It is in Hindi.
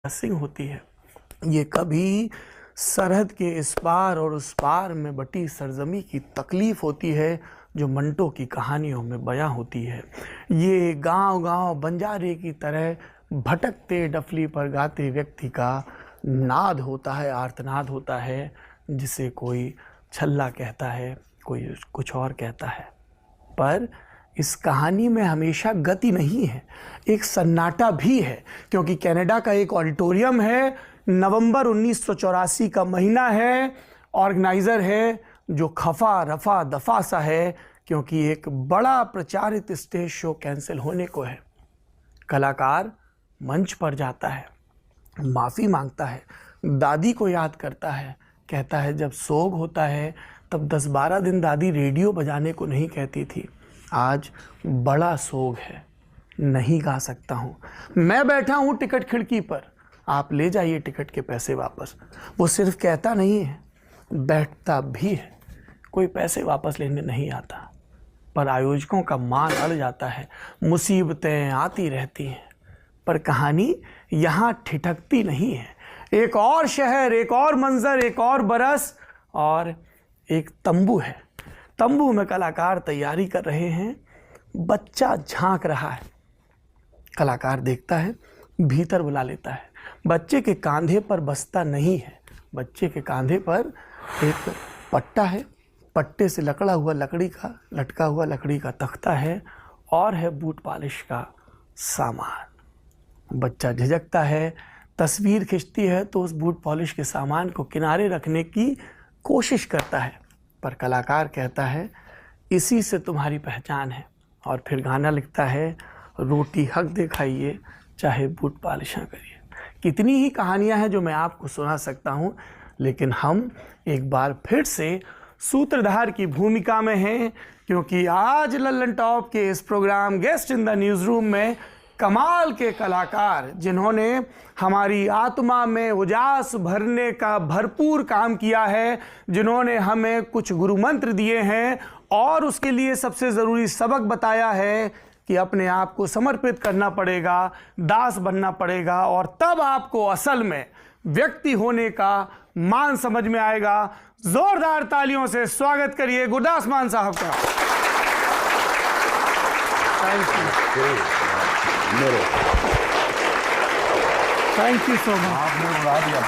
सिंह होती है। ये कभी सरहद के इस पार और उस पार में बटी सरजमी की तकलीफ होती है जो मंटो की कहानियों में बयां होती है। ये गांव-गांव बंजारे की तरह भटकते डफली पर गाते व्यक्ति का नाद होता है, आर्तनाद होता है, जिसे कोई छल्ला कहता है, कोई कुछ और कहता है। पर इस कहानी में हमेशा गति नहीं है, एक सन्नाटा भी है, क्योंकि कनाडा का एक ऑडिटोरियम है, नवंबर 1984 का महीना है, ऑर्गेनाइज़र है जो खफा रफा दफा सा है, क्योंकि एक बड़ा प्रचारित स्टेज शो कैंसिल होने को है। कलाकार मंच पर जाता है, माफ़ी मांगता है, दादी को याद करता है, कहता है जब सोग होता है तब 10-12 दिन दादी रेडियो बजाने को नहीं कहती थी, आज बड़ा सोग है, नहीं गा सकता हूँ, मैं बैठा हूँ टिकट खिड़की पर, आप ले जाइए टिकट के पैसे वापस। वो सिर्फ कहता नहीं है, बैठता भी है, कोई पैसे वापस लेने नहीं आता, पर आयोजकों का मान अड़ जाता है, मुसीबतें आती रहती हैं, पर कहानी यहाँ ठिठकती नहीं है। एक और शहर, एक और मंजर, एक और बरस और एक तंबू है। तंबू में कलाकार तैयारी कर रहे हैं, बच्चा झांक रहा है, कलाकार देखता है, भीतर बुला लेता है। बच्चे के कांधे पर बस्ता नहीं है, बच्चे के कांधे पर एक पट्टा है, पट्टे से लटका हुआ लकड़ी का तख्ता है और है बूट पॉलिश का सामान। बच्चा झिझकता है, तस्वीर खिंचती है तो उस बूट पॉलिश के सामान को किनारे रखने की कोशिश करता है, पर कलाकार कहता है इसी से तुम्हारी पहचान है, और फिर गाना लिखता है रोटी हक दे खाइए चाहे बूट पॉलिशां करिए। कितनी ही कहानियां हैं जो मैं आपको सुना सकता हूं, लेकिन हम एक बार फिर से सूत्रधार की भूमिका में हैं, क्योंकि आज लल्लन टॉप के इस programme guest in the news room में कमाल के कलाकार, जिन्होंने हमारी आत्मा में उजास भरने का भरपूर काम किया है, जिन्होंने हमें कुछ गुरु मंत्र दिए हैं और उसके लिए सबसे ज़रूरी सबक बताया है कि अपने आप को समर्पित करना पड़ेगा, दास बनना पड़ेगा, और तब आपको असल में व्यक्ति होने का मान समझ में आएगा। जोरदार तालियों से स्वागत करिए गुरदास मान साहब का। Thank you so much. आपने उड़ा दिया।